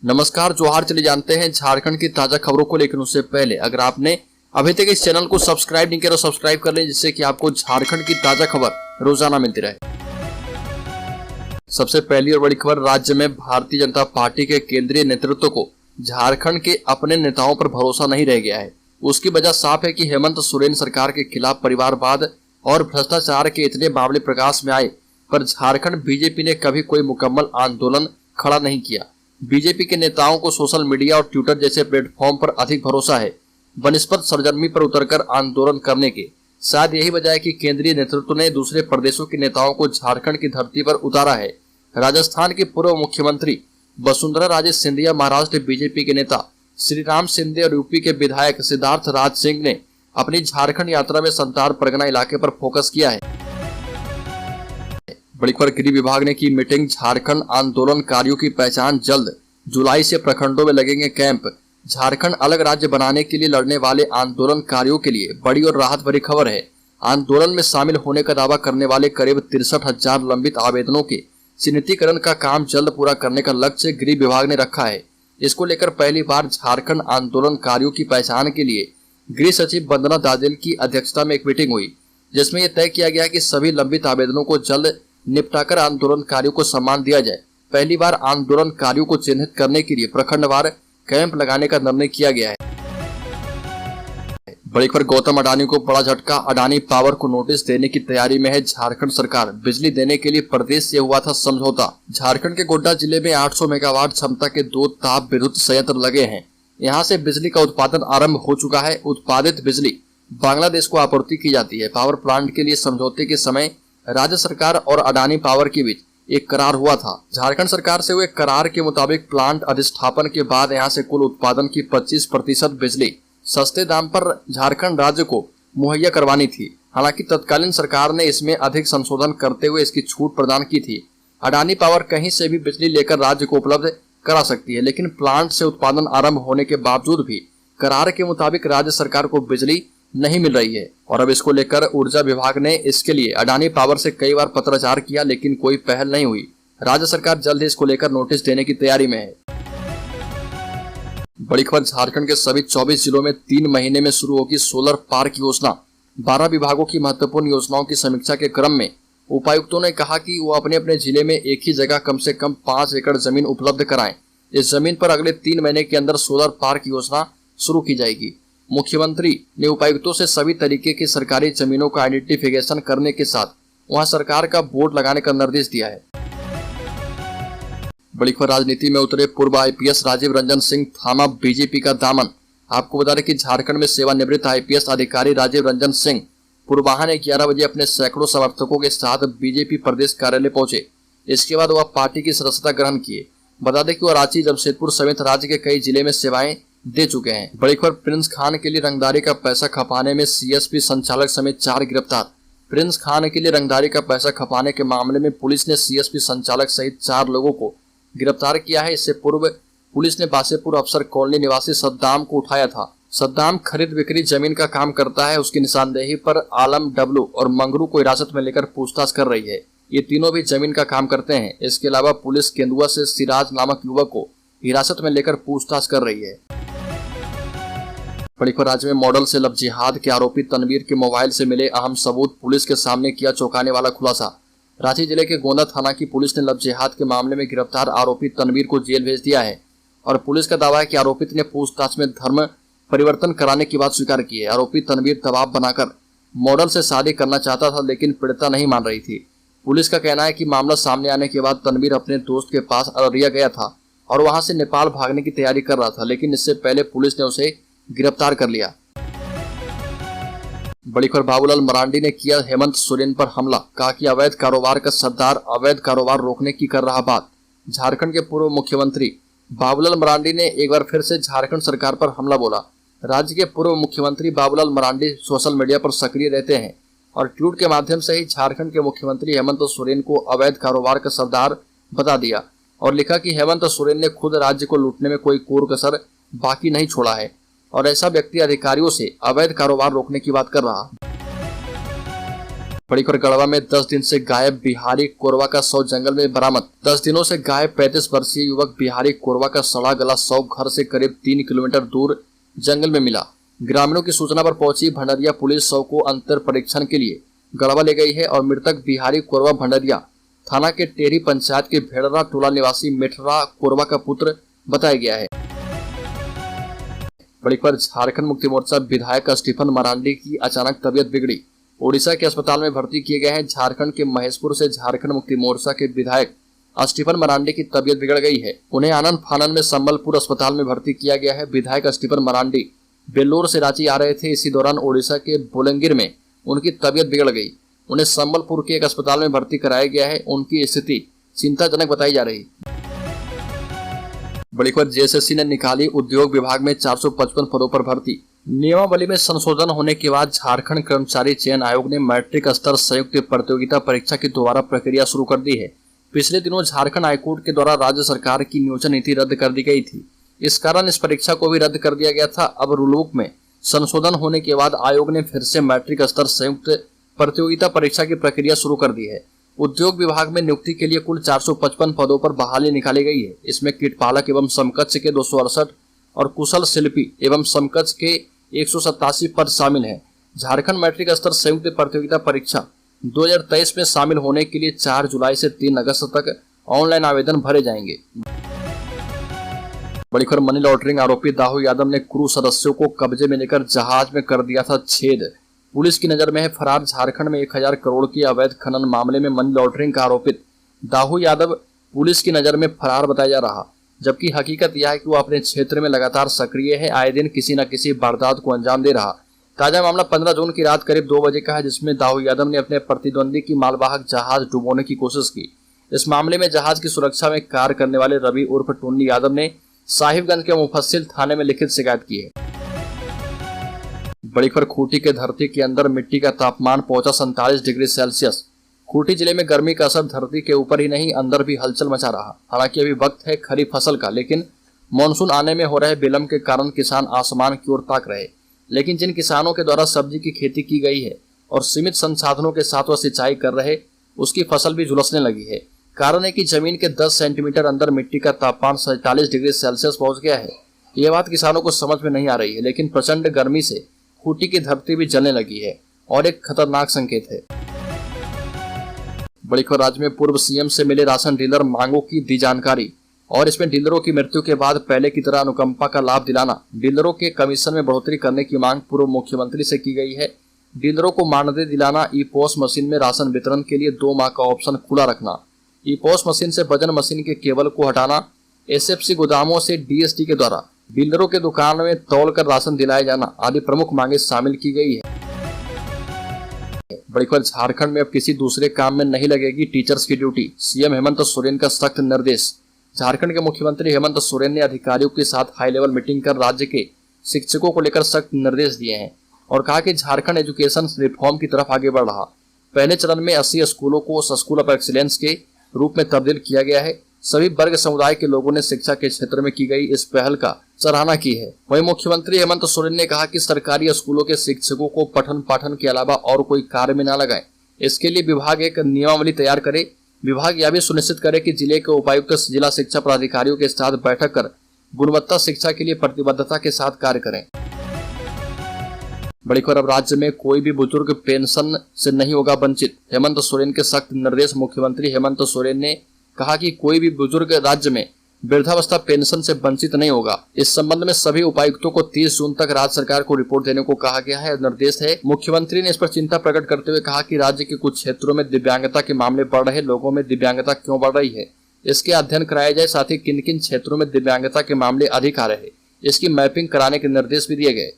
नमस्कार, जोहार। चले जानते हैं झारखंड की ताजा खबरों को, लेकिन उससे पहले अगर आपने अभी तक इस चैनल को सब्सक्राइब नहीं किया तो सब्सक्राइब कर लें, जिससे कि आपको झारखंड की ताजा खबर रोजाना मिलती रहे। सबसे पहली और बड़ी खबर, राज्य में भारतीय जनता पार्टी के केंद्रीय नेतृत्व को झारखंड के अपने नेताओं पर भरोसा नहीं रह गया है। उसकी वजह साफ है कि हेमंत सोरेन सरकार के खिलाफ परिवारवाद और भ्रष्टाचार के इतने मामले प्रकाश में आए, पर झारखंड बीजेपी ने कभी कोई मुकम्मल आंदोलन खड़ा नहीं किया। बीजेपी के नेताओं को सोशल मीडिया और ट्विटर जैसे प्लेटफॉर्म पर अधिक भरोसा है, बनिस्पत सरजमी पर उतरकर आंदोलन करने के। शायद यही वजह है कि केंद्रीय नेतृत्व ने दूसरे प्रदेशों के नेताओं को झारखंड की धरती पर उतारा है। राजस्थान के पूर्व मुख्यमंत्री वसुंधरा राजे सिंधिया, महाराष्ट्र बीजेपी के नेता श्रीराम शिंदे और यूपी के विधायक सिद्धार्थ राज सिंह ने अपनी झारखंड यात्रा में संतार परगना इलाके पर फोकस किया है। बड़ी खबर, गृह विभाग ने की मीटिंग, झारखंड आंदोलनकारियों की पहचान जल्द, जुलाई से प्रखंडों में लगेंगे कैंप। झारखंड अलग राज्य बनाने के लिए लड़ने वाले आंदोलनकारियों के लिए बड़ी और राहत भरी खबर है। आंदोलन में शामिल होने का दावा करने वाले करीब 63,000 लंबित आवेदनों के चिन्हितीकरण का काम जल्द पूरा करने का लक्ष्य गृह विभाग ने रखा है। इसको लेकर पहली बार झारखंड आंदोलनकारियों की पहचान के लिए गृह सचिव वंदना दादेल की अध्यक्षता में एक मीटिंग हुई, जिसमें यह तय किया गया कि सभी लंबित आवेदनों को जल्द निपटाकर आंदोलनकारियों को सम्मान दिया जाए। पहली बार आंदोलनकारियों को चिन्हित करने के लिए प्रखंडवार कैंप लगाने का निर्णय किया गया है। बड़ी खबर, गौतम अडानी को बड़ा झटका, अडानी पावर को नोटिस देने की तैयारी में है झारखंड सरकार। बिजली देने के लिए प्रदेश से हुआ था समझौता। झारखंड के गोड्डा जिले में 800 मेगावाट क्षमता के 2 ताप विद्युत संयंत्र लगे हैं। यहाँ से बिजली का उत्पादन आरंभ हो चुका है। उत्पादित बिजली बांग्लादेश को आपूर्ति की जाती है। पावर प्लांट के लिए समझौते के समय राज्य सरकार और अडानी पावर के बीच एक करार हुआ था। झारखंड सरकार से हुए करार के मुताबिक प्लांट अधिष्ठापन के बाद यहां से कुल उत्पादन की 25% बिजली सस्ते दाम पर झारखंड राज्य को मुहैया करवानी थी। हालांकि तत्कालीन सरकार ने इसमें अधिक संशोधन करते हुए इसकी छूट प्रदान की थी। अडानी पावर कहीं से भी बिजली लेकर राज्य को उपलब्ध करा सकती है, लेकिन प्लांट से उत्पादन आरंभ होने के बावजूद भी करार के मुताबिक राज्य सरकार को बिजली नहीं मिल रही है। और अब इसको लेकर ऊर्जा विभाग ने इसके लिए अडानी पावर से कई बार पत्राचार किया, लेकिन कोई पहल नहीं हुई। राज्य सरकार जल्द ही इसको लेकर नोटिस देने की तैयारी में है। बड़ी खबर, झारखंड के सभी 24 जिलों में 3 महीने में शुरू होगी सोलर पार्क योजना। 12 विभागों की महत्वपूर्ण योजनाओं की समीक्षा के क्रम में उपायुक्तों ने कहा कि वो अपने अपने जिले में एक ही जगह कम से कम 5 एकड़ जमीन उपलब्ध कराएं। इस जमीन पर अगले 3 महीने के अंदर सोलर पार्क योजना शुरू की जाएगी। मुख्यमंत्री ने उपायुक्तों से सभी तरीके की सरकारी जमीनों का आइडेंटिफिकेशन करने के साथ वहां सरकार का बोर्ड लगाने का निर्देश दिया है। बड़ी खबर, राजनीति में उतरे पूर्व आईपीएस राजीव रंजन सिंह, थामा बीजेपी का दामन। आपको बता दें कि झारखंड में सेवानिवृत्त आईपीएस अधिकारी राजीव रंजन सिंह पूर्वाह्न 11 बजे अपने सैकड़ों समर्थकों के साथ बीजेपी प्रदेश कार्यालय पहुंचे। इसके बाद वह पार्टी की सदस्यता ग्रहण किए। बता दें कि वह रांची, जमशेदपुर समेत राज्य के कई जिले में सेवाएं दे चुके हैं। बड़ी खबर, प्रिंस खान के लिए रंगदारी का पैसा खपाने में सीएसपी संचालक समेत 4 गिरफ्तार। प्रिंस खान के लिए रंगदारी का पैसा खपाने के मामले में पुलिस ने सीएसपी संचालक सहित 4 लोगों को गिरफ्तार किया है। इससे पूर्व पुलिस ने बासेपुर अफसर कॉलोनी निवासी सद्दाम को उठाया था। सद्दाम खरीद बिक्री जमीन का काम करता है। उसकी निशानदेही पर आलम, डब्लू और मंगरू को हिरासत में लेकर पूछताछ कर रही है। ये तीनों भी जमीन का काम करते हैं। इसके अलावा पुलिस केंदुआ से सिराज नामक युवक को हिरासत में लेकर पूछताछ कर रही है। बड़ी खबर, राज्य में मॉडल से लव जिहाद के आरोपी तनवीर के मोबाइल से मिले अहम सबूत, पुलिस के सामने किया चौंकाने वाला खुलासा। रांची जिले के गोंदा थाना की पुलिस ने लव जिहाद के मामले में गिरफ्तार आरोपी तनवीर को जेल भेज दिया है और पुलिस का दावा है कि आरोपित ने पूछताछ में धर्म परिवर्तन कराने की बात स्वीकार की है। आरोपी तनवीर दबाव बनाकर मॉडल से शादी करना चाहता था, लेकिन पीड़िता नहीं मान रही थी। पुलिस का कहना है कि मामला सामने आने के बाद तनवीर अपने दोस्त के पास अररिया गया था और वहां से नेपाल भागने की तैयारी कर रहा था, लेकिन इससे पहले पुलिस ने उसे गिरफ्तार कर लिया। बड़ी खबर, बाबूलाल मरांडी ने किया हेमंत सोरेन पर हमला, कहा कि अवैध कारोबार का सरदार अवैध कारोबार रोकने की कर रहा बात। झारखंड के पूर्व मुख्यमंत्री बाबूलाल मरांडी ने एक बार फिर से झारखंड सरकार पर हमला बोला। राज्य के पूर्व मुख्यमंत्री बाबूलाल मरांडी सोशल मीडिया पर सक्रिय रहते हैं और ट्वीट के माध्यम से ही झारखंड के मुख्यमंत्री हेमंत सोरेन को अवैध कारोबार का सरदार बता दिया और लिखा कि हेमंत सोरेन ने खुद राज्य को लूटने में कोई कोर कसर बाकी नहीं छोड़ा है और ऐसा व्यक्ति अधिकारियों से अवैध कारोबार रोकने की बात कर रहा। बड़ी खबर गढ़वा में 10 दिन से गायब बिहारी कोरवा का शव जंगल में बरामद। 10 दिनों से गायब 35 वर्षीय युवक बिहारी कोरवा का सड़ा गला शव घर से करीब 3 किलोमीटर दूर जंगल में मिला। ग्रामीणों की सूचना पर पहुंची भंडरिया पुलिस शव को अंतर परीक्षण के लिए गढ़वा ले गई है और मृतक बिहारी कोरवा भंडरिया थाना के टेरी पंचायत के भेड़रा टोला निवासी मिठरा कोरवा का पुत्र बताया गया है। बड़ी खबर झारखंड मुक्ति मोर्चा विधायक स्टीफन मरांडी की अचानक तबीयत बिगड़ी। ओडिशा के अस्पताल में भर्ती किए गए हैं। झारखंड के महेशपुर से झारखंड मुक्ति मोर्चा के विधायक स्टीफन मरांडी की तबीयत बिगड़ गई है। उन्हें आनंद फानन में संबलपुर अस्पताल में भर्ती किया गया है। विधायक स्टीफन मरांडी बेल्लोर से रांची आ रहे थे। इसी दौरान ओडिशा के बोलंगीर में उनकी तबीयत बिगड़ गई। उन्हें संबलपुर के एक अस्पताल में भर्ती कराया गया है। उनकी स्थिति चिंताजनक बताई जा रही। बड़ी खबर जेएसएससी ने निकाली उद्योग विभाग में 455 पदों पर भर्ती। नियमावली में संशोधन होने के बाद झारखंड कर्मचारी चयन आयोग ने मैट्रिक स्तर संयुक्त प्रतियोगिता परीक्षा की दोबारा प्रक्रिया शुरू कर दी है। पिछले दिनों झारखंड हाईकोर्ट के द्वारा राज्य सरकार की नियोजन नीति रद्द कर दी गई थी। इस कारण इस परीक्षा को भी रद्द कर दिया गया था। अब रूलबुक में संशोधन होने के बाद आयोग ने फिर से मैट्रिक स्तर संयुक्त प्रतियोगिता परीक्षा की प्रक्रिया शुरू कर दी है। उद्योग विभाग में नियुक्ति के लिए कुल 455 पदों पर बहाली निकाली गई है। इसमें कीटपालक एवं समकक्ष के 268 और कुशल शिल्पी एवं समकक्ष के 187 पद शामिल हैं। झारखंड मैट्रिक स्तर संयुक्त प्रतियोगिता परीक्षा 2023 में शामिल होने के लिए 4 जुलाई से 3 अगस्त तक ऑनलाइन आवेदन भरे जाएंगे। बड़ी खबर मनी लॉन्ड्रिंग आरोपी दाऊ यादव ने क्रू सदस्यों को कब्जे में लेकर जहाज में कर दिया था छेद। पुलिस की नजर में है फरार। झारखंड में 1000 करोड़ की अवैध खनन मामले में मनी लॉन्ड्रिंग का आरोपित दाऊ यादव पुलिस की नजर में फरार बताया जा रहा, जबकि हकीकत यह है कि वो अपने क्षेत्र में लगातार सक्रिय है। आए दिन किसी न किसी वारदात को अंजाम दे रहा। ताजा मामला 15 जून की रात करीब 2 बजे का है, जिसमें दाऊ यादव ने अपने प्रतिद्वंदी की मालवाहक जहाज डुबोने की कोशिश की। इस मामले में जहाज की सुरक्षा में कार्य करने वाले रवि उर्फ टुन्नी यादव ने साहिबगंज के मुफस्सिल थाने में लिखित शिकायत की है। बड़ी खबर खूंटी के धरती के अंदर मिट्टी का तापमान पहुंचा 47 डिग्री सेल्सियस। खूंटी जिले में गर्मी का असर धरती के ऊपर ही नहीं अंदर भी हलचल मचा रहा। हालांकि अभी वक्त है खरीफ फसल का, लेकिन मानसून आने में हो रहे विलंब के कारण किसान आसमान की ओर ताक रहे। लेकिन जिन किसानों के द्वारा सब्जी की खेती की गई है और सीमित संसाधनों के साथ वह सिंचाई कर रहे, उसकी फसल भी झुलसने लगी है। कारण है कि जमीन के 10 सेंटीमीटर अंदर मिट्टी का तापमान 47 डिग्री सेल्सियस पहुंच गया है। यह बात किसानों को समझ में नहीं आ रही है, लेकिन प्रचंड गर्मी से खूंटी की धरती भी जलने लगी है और एक खतरनाक संकेत है। बड़ी खबर राज्य में पूर्व सीएम से मिले राशन डीलर मांगों की दी जानकारी और इसमें डीलरों की मृत्यु के बाद पहले की तरह अनुकंपा का लाभ दिलाना, डीलरों के कमीशन में बढ़ोतरी करने की मांग पूर्व मुख्यमंत्री से की गई है। डीलरों को मानदेय दिलाना, ई पोस मशीन में राशन वितरण के लिए 2 माह का ऑप्शन खुला रखना, ई पोस मशीन से वजन मशीन के केबल को हटाना, एसएफसी गोदामों से डीएसटी के द्वारा डीलरों के दुकान में तौल कर राशन दिलाया जाना आदि प्रमुख मांगे शामिल की गई है। बड़ी खबर झारखंड में अब किसी दूसरे काम में नहीं लगेगी टीचर्स की ड्यूटी, सीएम हेमंत सोरेन का सख्त निर्देश। झारखंड के मुख्यमंत्री हेमंत सोरेन ने अधिकारियों के साथ हाई लेवल मीटिंग कर राज्य के शिक्षकों को लेकर सख्त निर्देश दिए हैं और कहा कि झारखंड एजुकेशन रिफॉर्म की तरफ आगे बढ़ रहा। पहले चरण में 80 स्कूलों को स्कूल ऑफ एक्सीलेंस के रूप में तब्दील किया गया है। सभी वर्ग समुदाय के लोगों ने शिक्षा के क्षेत्र में की गई इस पहल का सराहना की है। वहीं मुख्यमंत्री हेमंत सोरेन ने कहा कि सरकारी स्कूलों के शिक्षकों को पठन पाठन के अलावा और कोई कार्य में न लगाएं। इसके लिए विभाग एक नियमावली तैयार करे। विभाग यह भी सुनिश्चित करे कि जिले के उपायुक्त जिला शिक्षा पदाधिकारियों के साथ बैठक कर गुणवत्ता शिक्षा के लिए प्रतिबद्धता के साथ कार्य करें। बड़ी खबर अब राज्य में कोई भी बुजुर्ग पेंशन से नहीं होगा वंचित, हेमंत सोरेन के सख्त निर्देश। मुख्यमंत्री हेमंत सोरेन ने कहा कि कोई भी बुजुर्ग राज्य में वृद्धावस्था पेंशन से वंचित नहीं होगा। इस संबंध में सभी उपायुक्तों को 30 जून तक राज्य सरकार को रिपोर्ट देने को कहा गया है। निर्देश है। मुख्यमंत्री ने इस पर चिंता प्रकट करते हुए कहा कि राज्य के कुछ क्षेत्रों में दिव्यांगता के मामले बढ़ रहे, लोगों में दिव्यांगता क्यों बढ़ रही है, इसके अध्ययन कराया जाए। साथ ही किन किन क्षेत्रों में दिव्यांगता के मामले अधिक आ रहे, इसकी मैपिंग कराने के निर्देश भी दिए गए।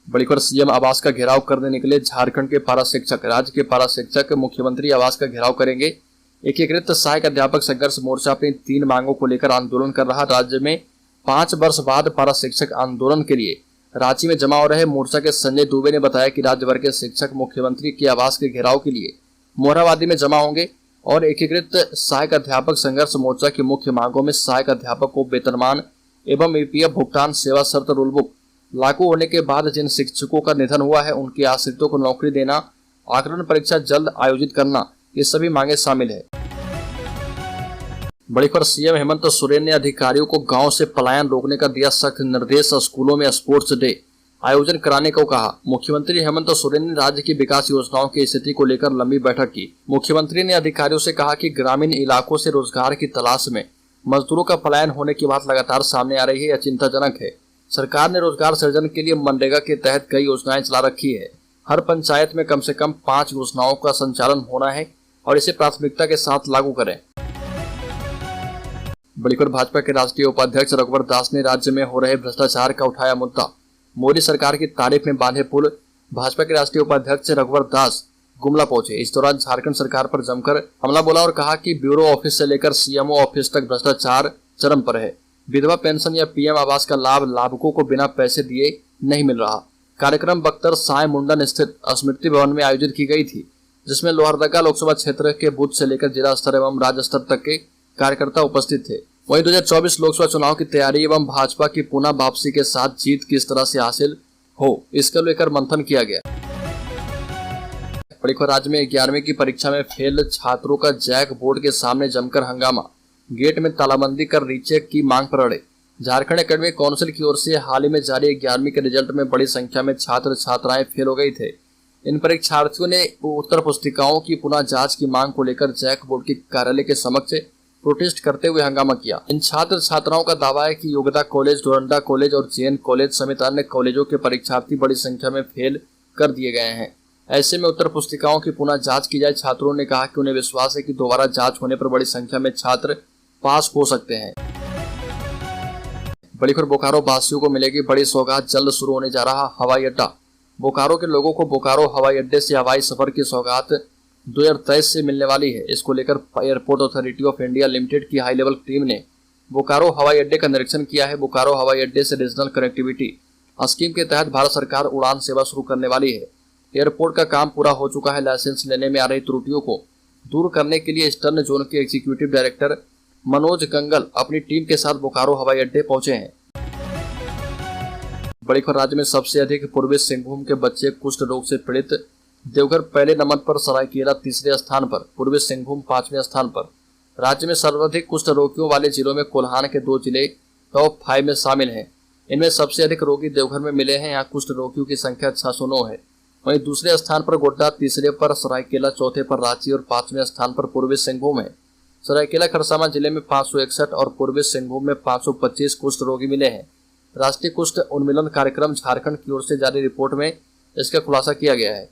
बड़ी खबर सीएम आवास का घेराव करने निकले झारखंड के पारा शिक्षक। राज्य के पारा शिक्षक मुख्यमंत्री आवास का घेराव करेंगे। एकीकृत सहायक अध्यापक संघर्ष मोर्चा अपनी 3 मांगों को लेकर आंदोलन कर रहा। राज्य में 5 वर्ष बाद पारा शिक्षक आंदोलन के लिए रांची में जमा हो रहे। मोर्चा के संजय दुबे ने बताया कि राज्य भर के शिक्षक मुख्यमंत्री के आवास के घेराव के लिए मोरहाबादी में जमा होंगे और एकीकृत सहायक अध्यापक संघर्ष मोर्चा की मुख्य मांगों में सहायक अध्यापक को वेतनमान एवं ईपीएफ भुगतान सेवा शर्त रूल बुक लागू होने के बाद जिन शिक्षकों का निधन हुआ है उनके आश्रितों को नौकरी देना, आकलन परीक्षा जल्द आयोजित करना, ये सभी मांगे शामिल है। बड़ी खबर, सीएम हेमंत सोरेन ने अधिकारियों को गांव से पलायन रोकने का दिया सख्त निर्देश, स्कूलों में स्पोर्ट्स डे आयोजन कराने को कहा। मुख्यमंत्री हेमंत सोरेन ने राज्य की विकास योजनाओं की स्थिति को लेकर लंबी बैठक की। मुख्यमंत्री ने अधिकारियों से कहा कि ग्रामीण इलाकों से रोजगार की तलाश में मजदूरों का पलायन होने की बात लगातार सामने आ रही है, यह चिंताजनक है। सरकार ने रोजगार सृजन के लिए मनरेगा के तहत कई योजनाएं चला रखी है। हर पंचायत में कम से कम 5 योजनाओं का संचालन होना है और इसे प्राथमिकता के साथ लागू करें। बड़ी खबर, भाजपा के राष्ट्रीय उपाध्यक्ष रघुवर दास ने राज्य में हो रहे भ्रष्टाचार का उठाया मुद्दा। मोदी सरकार की तारीफ में बांधे पुल। भाजपा के राष्ट्रीय उपाध्यक्ष रघुवर दास गुमला पहुंचे। इस दौरान झारखंड सरकार पर जमकर हमला बोला और कहा कि ब्यूरो ऑफिस से लेकर सीएमओ ऑफिस तक भ्रष्टाचार चरम पर है। विधवा पेंशन या पीएम आवास का लाभ लाभुकों को बिना पैसे दिए नहीं मिल रहा। कार्यक्रम बख्तर साय मुंडन स्थित स्मृति भवन में आयोजित की गई थी, जिसमें लोहरदगा लोकसभा क्षेत्र के बूथ से लेकर जिला स्तर एवं राज्य स्तर तक के कार्यकर्ता उपस्थित थे। वहीं 2024 लोकसभा चुनाव की तैयारी एवं भाजपा की पुनः वापसी के साथ जीत किस तरह से हासिल हो, इसको लेकर मंथन किया गया। बड़ी खबर, राज्य में 11वीं की परीक्षा में फेल छात्रों का जैक बोर्ड के सामने जमकर हंगामा। गेट में तालाबंदी कर रीचेक की मांग पर अड़े। झारखंड एकेडमिक काउंसिल की ओर से हाल ही में जारी 11वीं के रिजल्ट में बड़ी संख्या में छात्र छात्राएं फेल हो गई थे। इन परीक्षार्थियों ने उत्तर पुस्तिकाओं की पुनः जांच की मांग को लेकर जैक बोर्ड के कार्यालय के समक्ष प्रोटेस्ट करते हुए हंगामा किया। इन छात्र छात्राओं का दावा है कि योग्यता कॉलेज, डोरंडा कॉलेज और जेएन कॉलेज समेत अन्य कॉलेजों के परीक्षार्थी बड़ी संख्या में फेल कर दिए गए हैं। ऐसे में उत्तर पुस्तिकाओं की पुनः जांच की जाए। छात्रों ने कहा कि उन्हें विश्वास है कि दोबारा जांच होने पर बड़ी संख्या में छात्र पास हो सकते हैं। बड़ी खबर, बोकारो वासियों को मिलेगी बड़ी सौगात, जल्द शुरू होने जा रहा हवाई अड्डा। बोकारो के लोगों को बोकारो हवाई अड्डे से हवाई सफर की सौगात 2023 से मिलने वाली है। इसको लेकर airport authority of India limited की हाई लेवल टीम ने बोकारो हवाई अड्डे का निरीक्षण किया है। बोकारो हवाई अड्डे से रीजनल कनेक्टिविटी स्कीम के तहत भारत सरकार उड़ान सेवा शुरू करने वाली है। एयरपोर्ट का काम पूरा हो चुका है। लाइसेंस लेने में आ रही त्रुटियों को दूर करने के लिए ईस्टर्न जोन के एग्जीक्यूटिव डायरेक्टर मनोज गंगल अपनी टीम के साथ बोकारो हवाई अड्डे पहुंचे हैं। बड़ी खबर, राज्य में सबसे अधिक पूर्वी सिंहभूम के बच्चे कुष्ठ रोग से पीड़ित। देवघर पहले नंबर पर, सरायकेला तीसरे स्थान पर, पूर्वी सिंहभूम 5वें स्थान पर। राज्य में सर्वाधिक कुष्ठ रोगियों वाले जिलों में कोल्हान के 2 जिले टॉप 5 में शामिल हैं। इनमें सबसे अधिक रोगी देवघर में मिले हैं। यहाँ कुष्ठ रोगियों की संख्या 609 है। वहीं दूसरे स्थान पर गोड्डा, तीसरे पर सरायकेला, चौथे पर रांची और 5वें स्थान पर पूर्वी सिंहभूम है। सरायकेला खरसावां जिले में 561 और पूर्वी सिंहभूम में 525 कुष्ठ रोगी मिले हैं। राष्ट्रीय कुष्ठ उन्मूलन कार्यक्रम झारखंड की ओर से जारी रिपोर्ट में इसका खुलासा किया गया है।